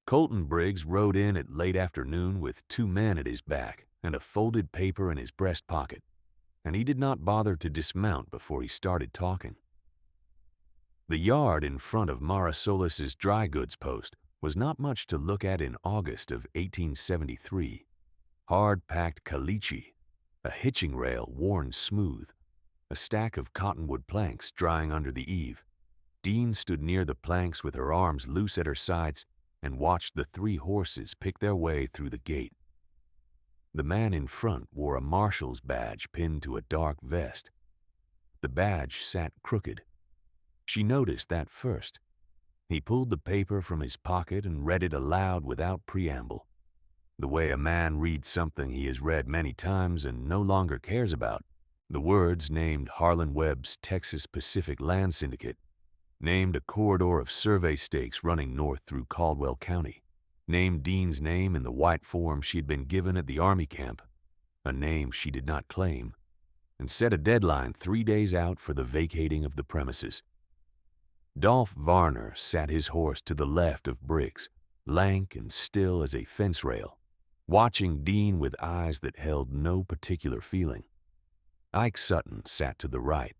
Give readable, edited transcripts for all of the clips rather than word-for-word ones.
Colton Briggs rode in at late afternoon with 2 men at his back and a folded paper in his breast pocket, and he did not bother to dismount before he started talking. The yard in front of Mara Solis's dry goods post was not much to look at in August of 1873. Hard-packed caliche, a hitching rail worn smooth, a stack of cottonwood planks drying under the eave. Dean stood near the planks with her arms loose at her sides and watched the 3 horses pick their way through the gate. The man in front wore a marshal's badge pinned to a dark vest. The badge sat crooked. She noticed that first. He pulled the paper from his pocket and read it aloud without preamble, the way a man reads something he has read many times and no longer cares about. The words named Harlan Webb's Texas Pacific Land Syndicate, named a corridor of survey stakes running north through Caldwell County, named Dean's name in the white form she had been given at the Army camp, a name she did not claim, and set a deadline 3 days out for the vacating of the premises. Dolph Varner sat his horse to the left of Briggs, lank and still as a fence rail, watching Dean with eyes that held no particular feeling. Ike Sutton sat to the right,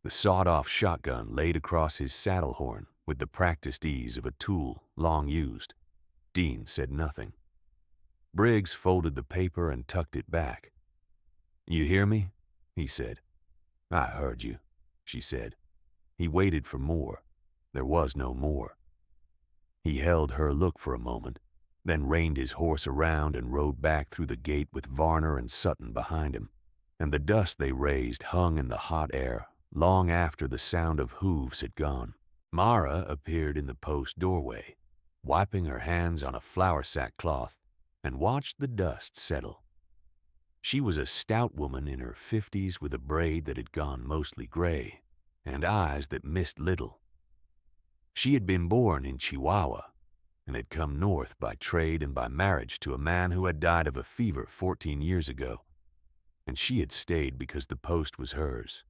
the sawed-off shotgun laid across his saddle horn with the practiced ease of a tool long used. Dean said nothing. Briggs folded the paper and tucked it back. "You hear me?" he said. "I heard you," she said. He waited for more. There was no more. He held her look for a moment, then reined his horse around and rode back through the gate with Varner and Sutton behind him, and the dust they raised hung in the hot air long after the sound of hooves had gone. Mara appeared in the post doorway, wiping her hands on a flour sack cloth, and watched the dust settle. She was a stout woman in her 50s with a braid that had gone mostly gray and eyes that missed little. She had been born in Chihuahua and had come north by trade and by marriage to a man who had died of a fever 14 years ago, and she had stayed because the post was hers,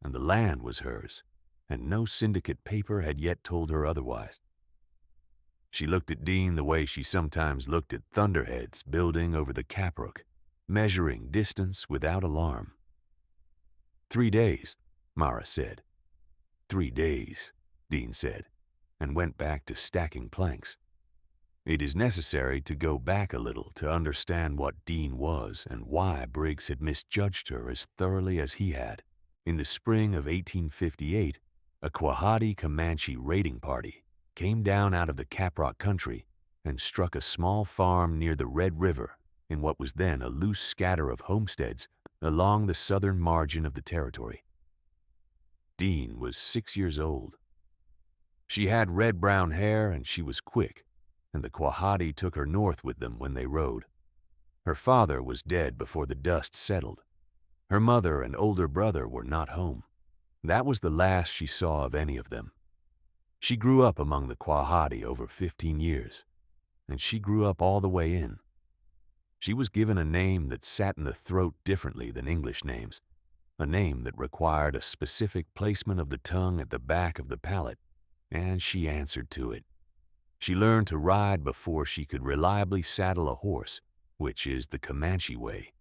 and the land was hers, and no syndicate paper had yet told her otherwise. She looked at Dean the way she sometimes looked at thunderheads building over the Caprook, measuring distance without alarm. 3 days, Mara said. 3 days, Dean said, and went back to stacking planks. It is necessary to go back a little to understand what Dean was and why Briggs had misjudged her as thoroughly as he had. In the spring of 1858, a Quahati Comanche raiding party came down out of the Caprock country and struck a small farm near the Red River in what was then a loose scatter of homesteads along the southern margin of the territory. Dean was 6 years old. She had red-brown hair and she was quick, and the Quahati took her north with them when they rode. Her father was dead before the dust settled. Her mother and older brother were not home. That was the last she saw of any of them. She grew up among the Quahati over 15 years, and she grew up all the way in. She was given a name that sat in the throat differently than English names, a name that required a specific placement of the tongue at the back of the palate, and she answered to it. She learned to ride before she could reliably saddle a horse, which is the Comanche way,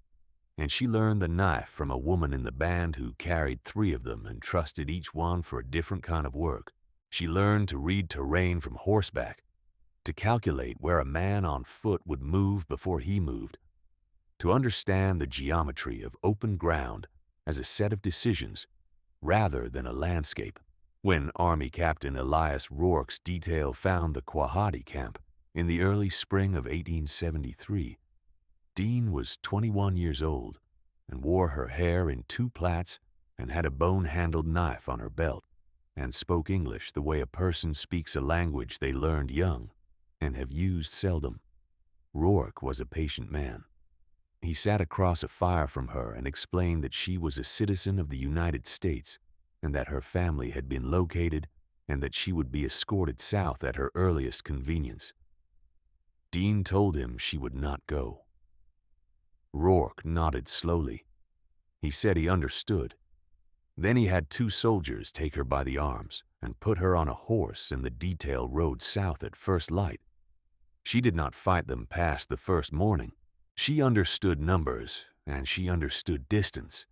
and she learned the knife from a woman in the band who carried 3 of them and trusted each one for a different kind of work. She learned to read terrain from horseback, to calculate where a man on foot would move before he moved, to understand the geometry of open ground as a set of decisions rather than a landscape. When Army Captain Elias Rourke's detail found the Quahati camp in the early spring of 1873, Dean was 21 years old and wore her hair in 2 plaits and had a bone-handled knife on her belt and spoke English the way a person speaks a language they learned young and have used seldom. Rourke was a patient man. He sat across a fire from her and explained that she was a citizen of the United States and that her family had been located and that she would be escorted south at her earliest convenience. Dean told him she would not go. Rourke nodded slowly. He said he understood. Then he had 2 soldiers take her by the arms and put her on a horse, and the detail rode south at first light. She did not fight them past the first morning. She understood numbers, and she understood distance.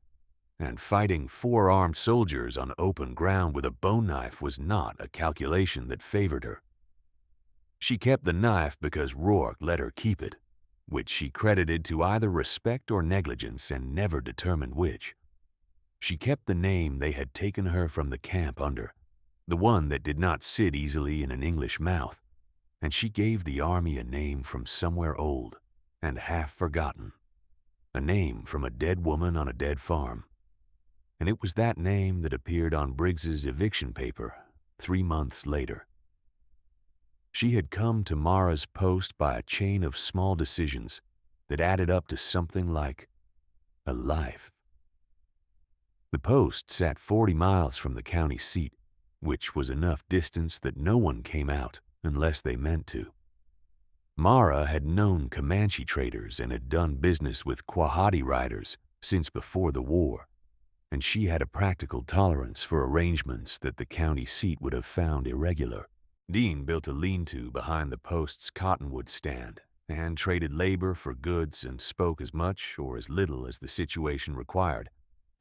And fighting 4 armed soldiers on open ground with a bone knife was not a calculation that favored her. She kept the knife because Rourke let her keep it, which she credited to either respect or negligence and never determined which. She kept the name they had taken her from the camp under, the one that did not sit easily in an English mouth, and she gave the army a name from somewhere old and half forgotten, a name from a dead woman on a dead farm. And it was that name that appeared on Briggs's eviction paper 3 months later. She had come to Mara's post by a chain of small decisions that added up to something like a life. The post sat 40 miles from the county seat, which was enough distance that no one came out unless they meant to. Mara had known Comanche traders and had done business with Quahati riders since before the war, and she had a practical tolerance for arrangements that the county seat would have found irregular. Dean built a lean-to behind the post's cottonwood stand and traded labor for goods and spoke as much or as little as the situation required,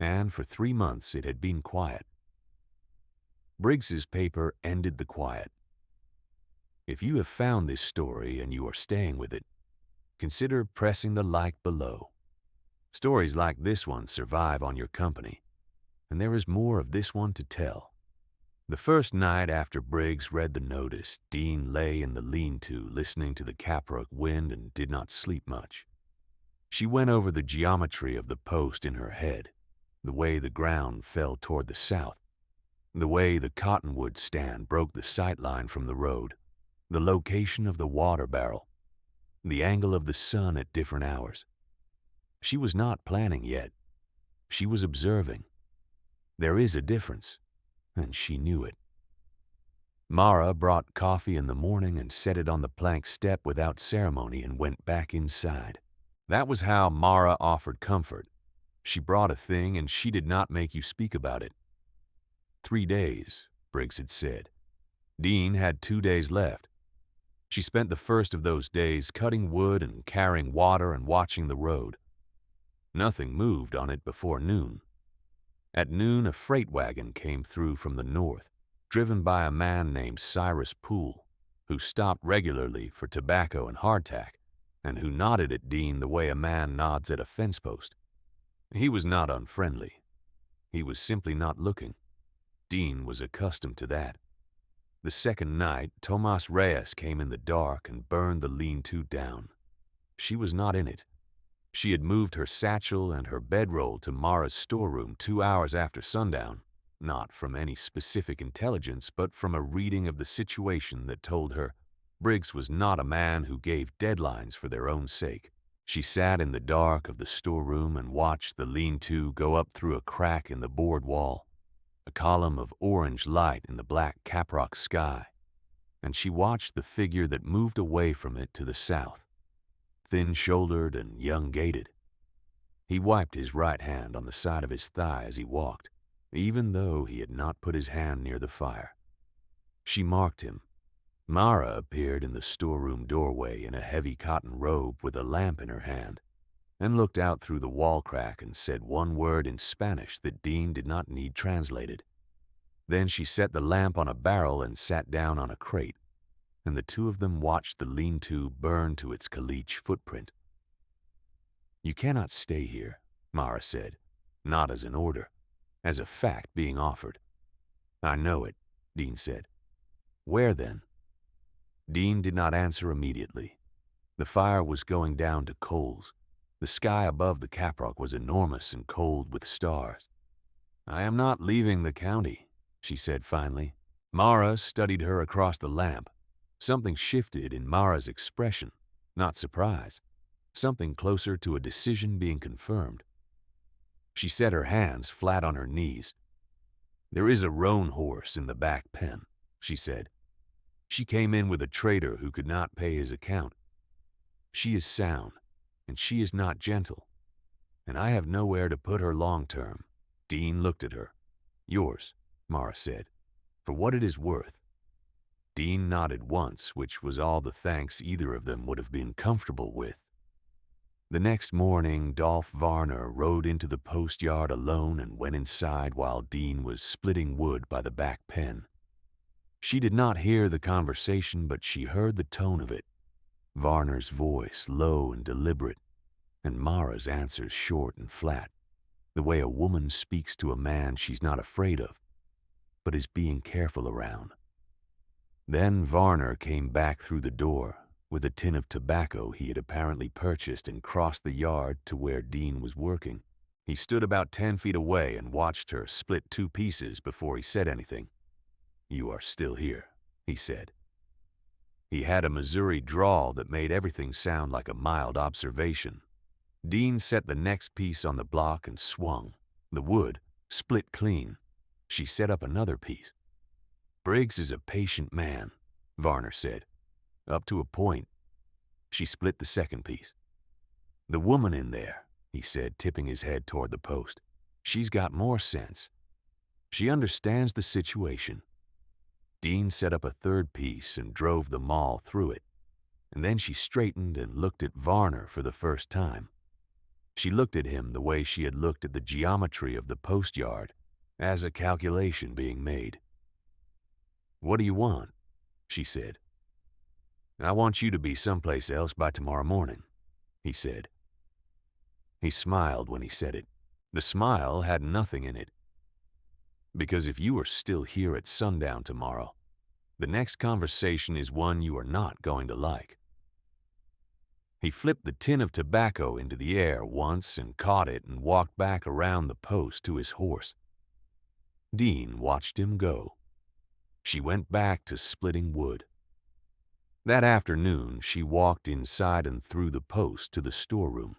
and for 3 months it had been quiet. Briggs's paper ended the quiet. If you have found this story and you are staying with it, consider pressing the like below. Stories like this one survive on your company, and there is more of this one to tell. The first night after Briggs read the notice, Dean lay in the lean-to listening to the Caprock wind and did not sleep much. She went over the geometry of the post in her head, the way the ground fell toward the south, the way the cottonwood stand broke the sight line from the road, the location of the water barrel, the angle of the sun at different hours. She was not planning yet. She was observing. There is a difference, and she knew it. Mara brought coffee in the morning and set it on the plank step without ceremony and went back inside. That was how Mara offered comfort. She brought a thing and she did not make you speak about it. 3 days, Briggs had said. Dean had 2 days left. She spent the first of those days cutting wood and carrying water and watching the road. Nothing moved on it before noon. At noon, a freight wagon came through from the north, driven by a man named Cyrus Poole, who stopped regularly for tobacco and hardtack, and who nodded at Dean the way a man nods at a fence post. He was not unfriendly. He was simply not looking. Dean was accustomed to that. The second night, Tomas Reyes came in the dark and burned the lean-to down. She was not in it. She had moved her satchel and her bedroll to Mara's storeroom 2 hours after sundown, not from any specific intelligence, but from a reading of the situation that told her Briggs was not a man who gave deadlines for their own sake. She sat in the dark of the storeroom and watched the lean-to go up through a crack in the board wall, a column of orange light in the black Caprock sky, and she watched the figure that moved away from it to the south, thin-shouldered and young-gaited. He wiped his right hand on the side of his thigh as he walked, even though he had not put his hand near the fire. She marked him. Mara appeared in the storeroom doorway in a heavy cotton robe with a lamp in her hand, and looked out through the wall crack and said one word in Spanish that Dean did not need translated. Then she set the lamp on a barrel and sat down on a crate, and the two of them watched the lean-to burn to its caliche footprint. "You cannot stay here," Mara said, not as an order, as a fact being offered. "I know it," Dean said. "Where then?" Dean did not answer immediately. The fire was going down to coals. The sky above the Caprock was enormous and cold with stars. "I am not leaving the county," she said finally. Mara studied her across the lamp. Something shifted in Mara's expression, not surprise, something closer to a decision being confirmed. She set her hands flat on her knees. "There is a roan horse in the back pen," she said. "She came in with a trader who could not pay his account. She is sound, and she is not gentle, and I have nowhere to put her long term." Dean looked at her. "Yours," Mara said, "for what it is worth." Dean nodded once, which was all the thanks either of them would have been comfortable with. The next morning, Dolph Varner rode into the post yard alone and went inside while Dean was splitting wood by the back pen. She did not hear the conversation, but she heard the tone of it. Varner's voice low and deliberate, and Mara's answers short and flat, the way a woman speaks to a man she's not afraid of, but is being careful around. Then Varner came back through the door with a tin of tobacco he had apparently purchased and crossed the yard to where Dean was working. He stood about 10 feet away and watched her split 2 pieces before he said anything. "You are still here," he said. He had a Missouri drawl that made everything sound like a mild observation. Dean set the next piece on the block and swung. The wood split clean. She set up another piece. "Briggs is a patient man," Varner said. "Up to a point." She split the second piece. "The woman in there," he said, tipping his head toward the post. "She's got more sense. She understands the situation." Dean set up a third piece and drove the maul through it, and then she straightened and looked at Varner for the first time. She looked at him the way she had looked at the geometry of the post yard, as a calculation being made. "What do you want?" she said. "I want you to be someplace else by tomorrow morning," he said. He smiled when he said it. The smile had nothing in it. "Because if you are still here at sundown tomorrow, the next conversation is one you are not going to like." He flipped the tin of tobacco into the air once and caught it and walked back around the post to his horse. Dean watched him go. She went back to splitting wood. That afternoon, she walked inside and through the post to the storeroom,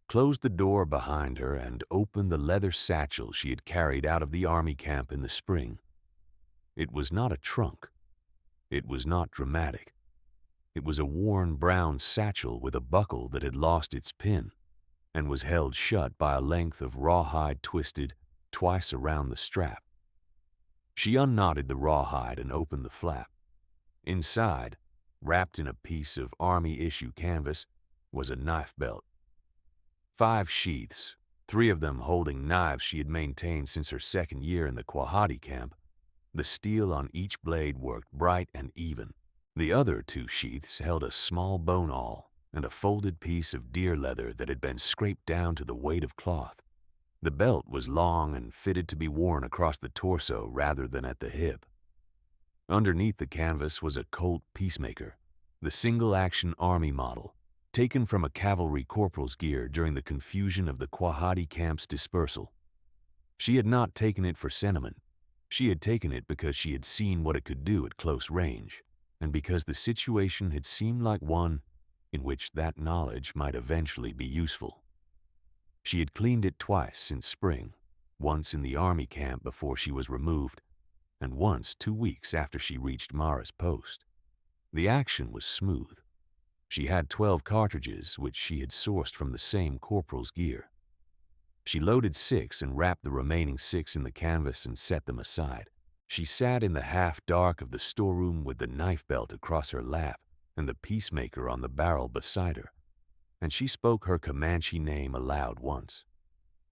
closed the door behind her, and opened the leather satchel she had carried out of the army camp in the spring. It was not a trunk. It was not dramatic. It was a worn brown satchel with a buckle that had lost its pin and was held shut by a length of rawhide twisted twice around the strap. She unknotted the rawhide and opened the flap. Inside, wrapped in a piece of Army-issue canvas, was a knife belt. 5 sheaths, 3 of them holding knives she had maintained since her second year in the Quahati camp. The steel on each blade worked bright and even. The other 2 sheaths held a small bone awl and a folded piece of deer leather that had been scraped down to the weight of cloth. The belt was long and fitted to be worn across the torso rather than at the hip. Underneath the canvas was a Colt Peacemaker, the single-action Army model, taken from a cavalry corporal's gear during the confusion of the Quahati camp's dispersal. She had not taken it for sentiment. She had taken it because she had seen what it could do at close range, and because the situation had seemed like one in which that knowledge might eventually be useful. She had cleaned it twice since spring, once in the Army camp before she was removed, and once 2 weeks after she reached Mara's post. The action was smooth. She had 12 cartridges, which she had sourced from the same corporal's gear. She loaded 6 and wrapped the remaining 6 in the canvas and set them aside. She sat in the half-dark of the storeroom with the knife belt across her lap and the Peacemaker on the barrel beside her, and she spoke her Comanche name aloud once,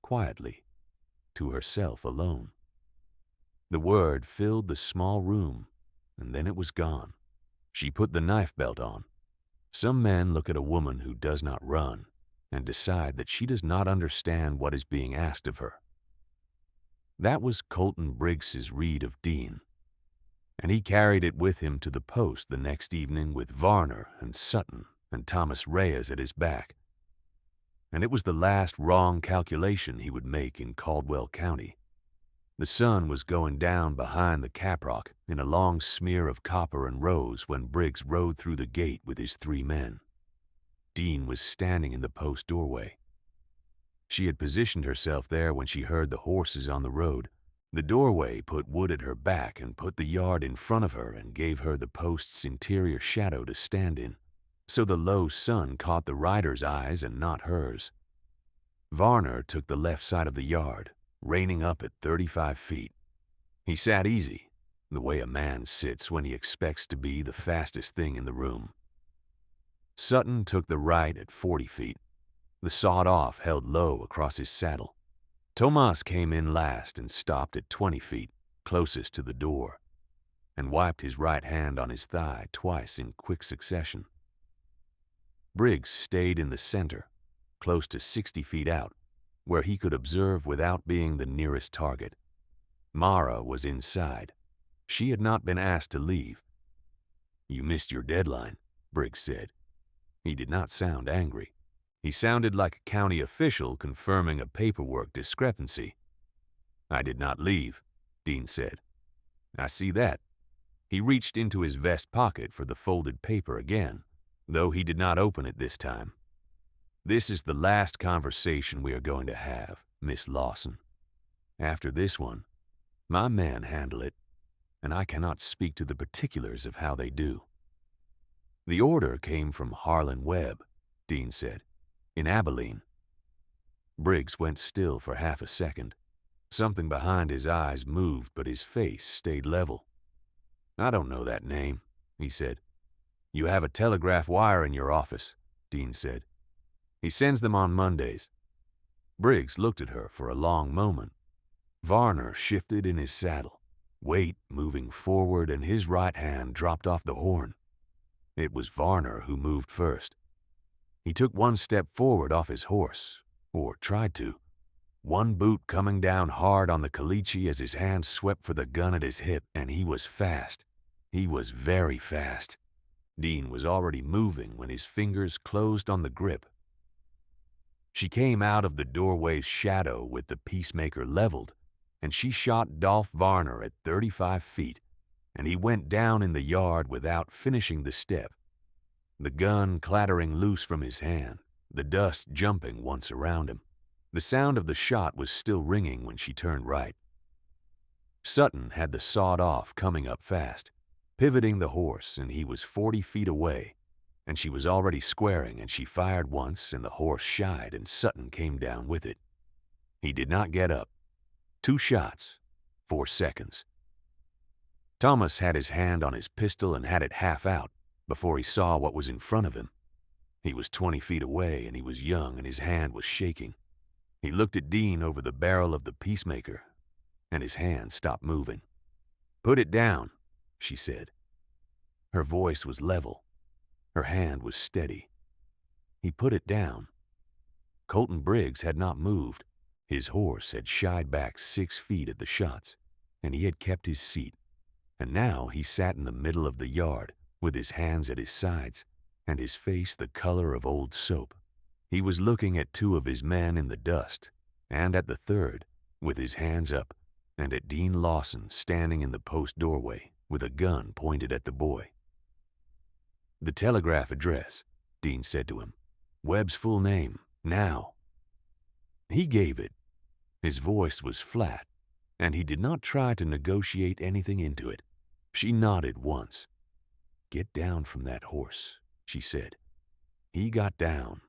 quietly, to herself alone. The word filled the small room, and then it was gone. She put the knife belt on. Some men look at a woman who does not run and decide that she does not understand what is being asked of her. That was Colton Briggs's read of Dean, and he carried it with him to the post the next evening with Varner and Sutton and Thomas Reyes at his back. And it was the last wrong calculation he would make in Caldwell County. The sun was going down behind the caprock in a long smear of copper and rose when Briggs rode through the gate with his 3 men. Dean was standing in the post doorway. She had positioned herself there when she heard the horses on the road. The doorway put wood at her back and put the yard in front of her and gave her the post's interior shadow to stand in, so the low sun caught the rider's eyes and not hers. Varner took the left side of the yard, reining up at 35 feet. He sat easy, the way a man sits when he expects to be the fastest thing in the room. Sutton took the right at 40 feet, the sawed-off held low across his saddle. Tomas came in last and stopped at 20 feet, closest to the door, and wiped his right hand on his thigh twice in quick succession. Briggs stayed in the center, close to 60 feet out, where he could observe without being the nearest target. Mara was inside. She had not been asked to leave. "You missed your deadline," Briggs said. He did not sound angry. He sounded like a county official confirming a paperwork discrepancy. "I did not leave," Dean said. "I see that." He reached into his vest pocket for the folded paper again, though he did not open it this time. "This is the last conversation we are going to have, Miss Lawson. After this one, my men handle it, and I cannot speak to the particulars of how they do." "The order came from Harlan Webb," Dean said, "in Abilene." Briggs went still for half a second. Something behind his eyes moved, but his face stayed level. "I don't know that name," he said. "You have a telegraph wire in your office," Dean said. "He sends them on Mondays." Briggs looked at her for a long moment. Varner shifted in his saddle, weight moving forward, and his right hand dropped off the horn. It was Varner who moved first. He took one step forward off his horse, or tried to, one boot coming down hard on the caliche as his hand swept for the gun at his hip, and he was fast. He was very fast. Dean was already moving when his fingers closed on the grip. She came out of the doorway's shadow with the peacemaker leveled, and she shot Dolph Varner at 35 feet, and he went down in the yard without finishing the step, the gun clattering loose from his hand, the dust jumping once around him. The sound of the shot was still ringing when she turned right. Sutton had the sawed-off coming up fast, pivoting the horse, and he was 40 feet away, and she was already squaring, and she fired once, and the horse shied, and Sutton came down with it. He did not get up. 2 shots, 4 seconds. Thomas had his hand on his pistol and had it half out before he saw what was in front of him. He was 20 feet away, and he was young, and his hand was shaking. He looked at Dean over the barrel of the peacemaker, and his hand stopped moving. "Put it down," she said. Her voice was level. Her hand was steady. He put it down. Colton Briggs had not moved. His horse had shied back 6 feet at the shots, and he had kept his seat. And now he sat in the middle of the yard, with his hands at his sides, and his face the color of old soap. He was looking at 2 of his men in the dust, and at the third, with his hands up, and at Dean Lawson standing in the post doorway with a gun pointed at the boy. "The telegraph address," Dean said to him. "Webb's full name, now." He gave it. His voice was flat, and he did not try to negotiate anything into it. She nodded once. "Get down from that horse," she said. He got down.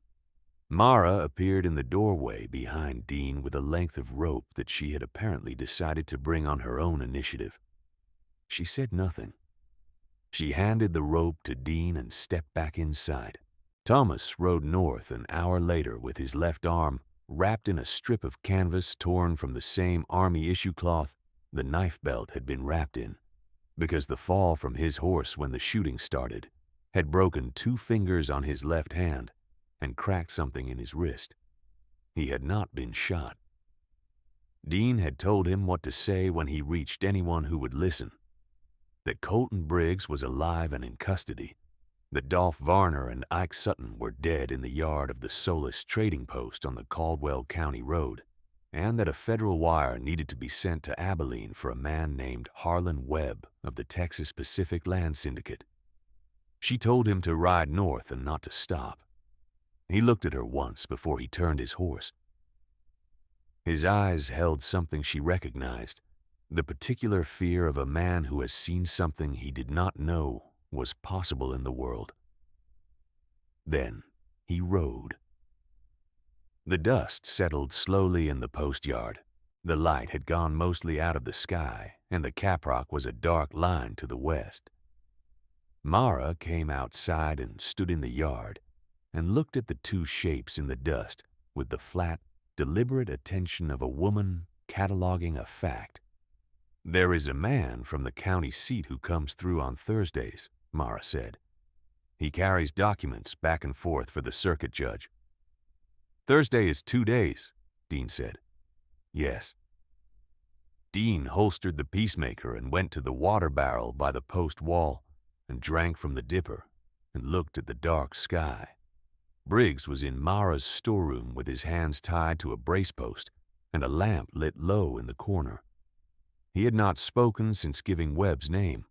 Mara appeared in the doorway behind Dean with a length of rope that she had apparently decided to bring on her own initiative. She said nothing. She handed the rope to Dean and stepped back inside. Thomas rode north an hour later with his left arm wrapped in a strip of canvas torn from the same Army issue cloth the knife belt had been wrapped in, because the fall from his horse when the shooting started had broken 2 fingers on his left hand and cracked something in his wrist. He had not been shot. Dean had told him what to say when he reached anyone who would listen. That Colton Briggs was alive and in custody, that Dolph Varner and Ike Sutton were dead in the yard of the Solis trading post on the Caldwell County Road, and that a federal wire needed to be sent to Abilene for a man named Harlan Webb of the Texas Pacific Land Syndicate. She told him to ride north and not to stop. He looked at her once before he turned his horse. His eyes held something she recognized, the particular fear of a man who has seen something he did not know was possible in the world. Then he rode. The dust settled slowly in the post yard. The light had gone mostly out of the sky, and the caprock was a dark line to the west. Mara came outside and stood in the yard and looked at the two shapes in the dust with the flat, deliberate attention of a woman cataloging a fact. "There is a man from the county seat who comes through on Thursdays," Mara said. "He carries documents back and forth for the circuit judge." "Thursday is 2 days," Dean said. "Yes." Dean holstered the peacemaker and went to the water barrel by the post wall and drank from the dipper and looked at the dark sky. Briggs was in Mara's storeroom with his hands tied to a brace post and a lamp lit low in the corner. He had not spoken since giving Webb's name.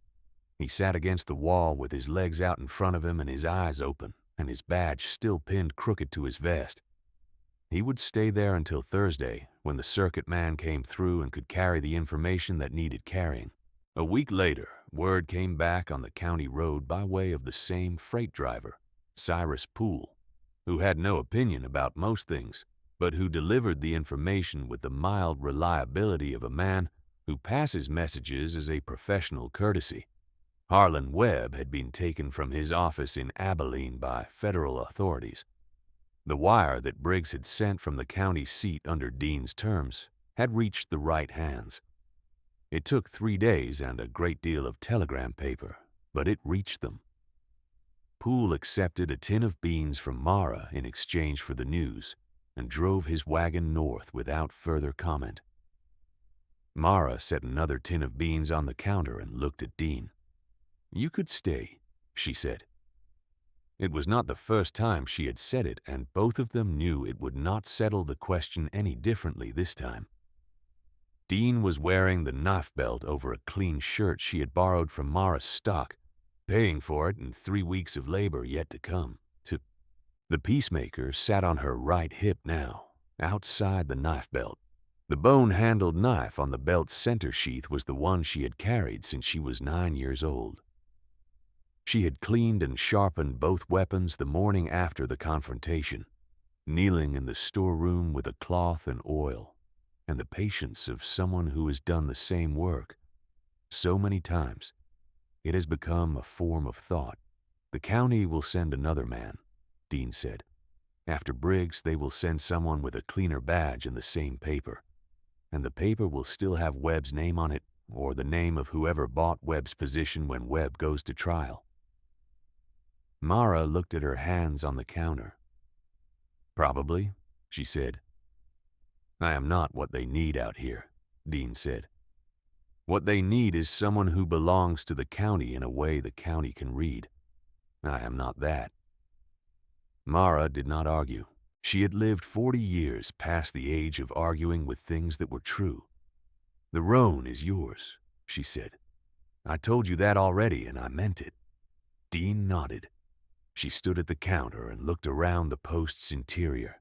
He sat against the wall with his legs out in front of him and his eyes open and his badge still pinned crooked to his vest. He would stay there until Thursday, when the circuit man came through and could carry the information that needed carrying. A week later, word came back on the county road by way of the same freight driver, Cyrus Poole, who had no opinion about most things, but who delivered the information with the mild reliability of a man who passes messages as a professional courtesy. Harlan Webb had been taken from his office in Abilene by federal authorities. The wire that Briggs had sent from the county seat under Dean's terms had reached the right hands. It took 3 days and a great deal of telegram paper, but it reached them. Poole accepted a tin of beans from Mara in exchange for the news and drove his wagon north without further comment. Mara set another tin of beans on the counter and looked at Dean. "You could stay," she said. It was not the first time she had said it, and both of them knew it would not settle the question any differently this time. Dean was wearing the knife belt over a clean shirt she had borrowed from Mara's stock, paying for it in 3 weeks of labor yet to come. The peacemaker sat on her right hip now, outside the knife belt. The bone-handled knife on the belt's center sheath was the one she had carried since she was 9 years old. She had cleaned and sharpened both weapons the morning after the confrontation, kneeling in the storeroom with a cloth and oil, and the patience of someone who has done the same work so many times. It has become a form of thought. "The county will send another man," Dean said. "After Briggs, they will send someone with a cleaner badge and the same paper, and the paper will still have Webb's name on it or the name of whoever bought Webb's position when Webb goes to trial." Mara looked at her hands on the counter. "Probably," she said. "I am not what they need out here," Dean said. "What they need is someone who belongs to the county in a way the county can read. I am not that." Mara did not argue. She had lived 40 years past the age of arguing with things that were true. "The roan is yours," she said. "I told you that already, and I meant it." Dean nodded. She stood at the counter and looked around the post's interior,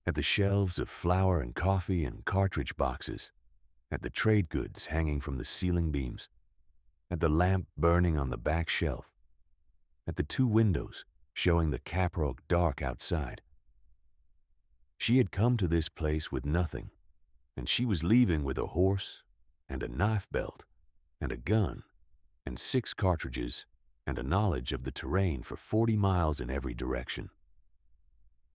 at the shelves of flour and coffee and cartridge boxes, at the trade goods hanging from the ceiling beams, at the lamp burning on the back shelf, at the 2 windows showing the caprock dark outside. She had come to this place with nothing, and she was leaving with a horse and a knife belt and a gun and 6 cartridges and a knowledge of the terrain for 40 miles in every direction.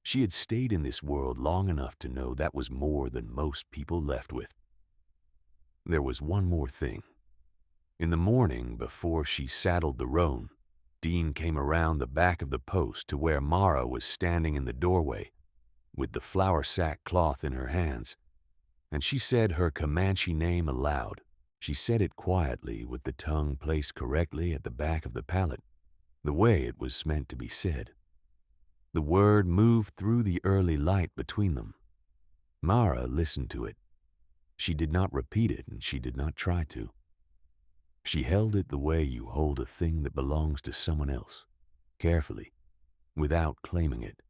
She had stayed in this world long enough to know that was more than most people left with. There was one more thing. In the morning, before she saddled the roan, Dean came around the back of the post to where Mara was standing in the doorway with the flour sack cloth in her hands, and she said her Comanche name aloud. She said it quietly with the tongue placed correctly at the back of the palate, the way it was meant to be said. The word moved through the early light between them. Mara listened to it. She did not repeat it, and she did not try to. She held it the way you hold a thing that belongs to someone else, carefully, without claiming it.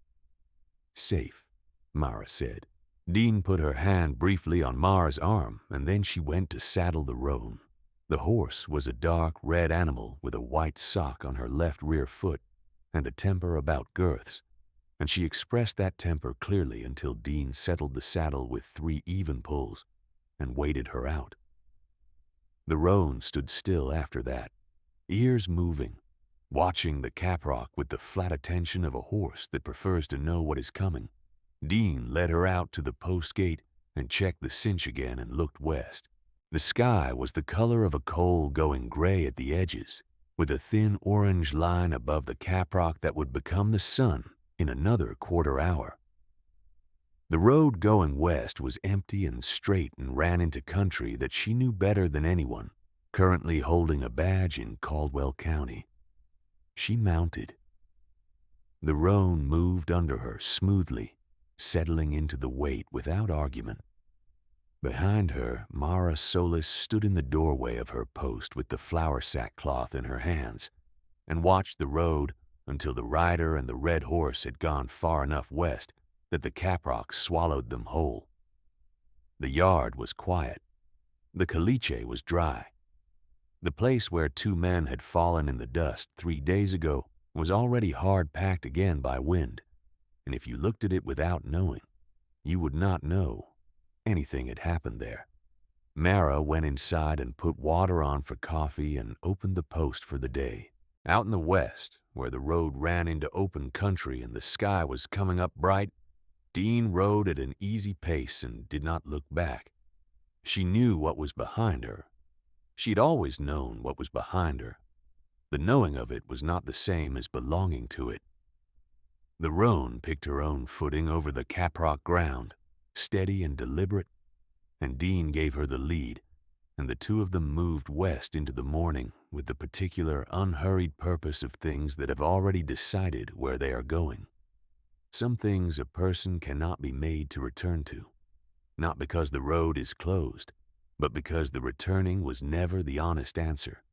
"Safe," Mara said. Dean put her hand briefly on Mara's arm, and then she went to saddle the roan. The horse was a dark red animal with a white sock on her left rear foot and a temper about girths, and she expressed that temper clearly until Dean settled the saddle with 3 even pulls and waited her out. The roan stood still after that, ears moving, watching the caprock with the flat attention of a horse that prefers to know what is coming. Dean led her out to the post gate and checked the cinch again and looked west. The sky was the color of a coal going gray at the edges, with a thin orange line above the caprock that would become the sun in another quarter hour. The road going west was empty and straight and ran into country that she knew better than anyone, currently holding a badge in Caldwell County. She mounted. The roan moved under her smoothly, settling into the weight without argument. Behind her, Mara Solis stood in the doorway of her post with the flour sackcloth in her hands and watched the road until the rider and the red horse had gone far enough west that the caprock swallowed them whole. The yard was quiet. The caliche was dry. The place where two men had fallen in the dust 3 days ago was already hard packed again by wind, and if you looked at it without knowing, you would not know anything had happened there. Mara went inside and put water on for coffee and opened the Post for the day. Out in the west, where the road ran into open country and the sky was coming up bright, Dean rode at an easy pace and did not look back. She knew what was behind her. She'd always known what was behind her. The knowing of it was not the same as belonging to it. The roan picked her own footing over the caprock ground, steady and deliberate, and Dean gave her the lead, and the two of them moved west into the morning with the particular unhurried purpose of things that have already decided where they are going. Some things a person cannot be made to return to, not because the road is closed, but because the returning was never the honest answer.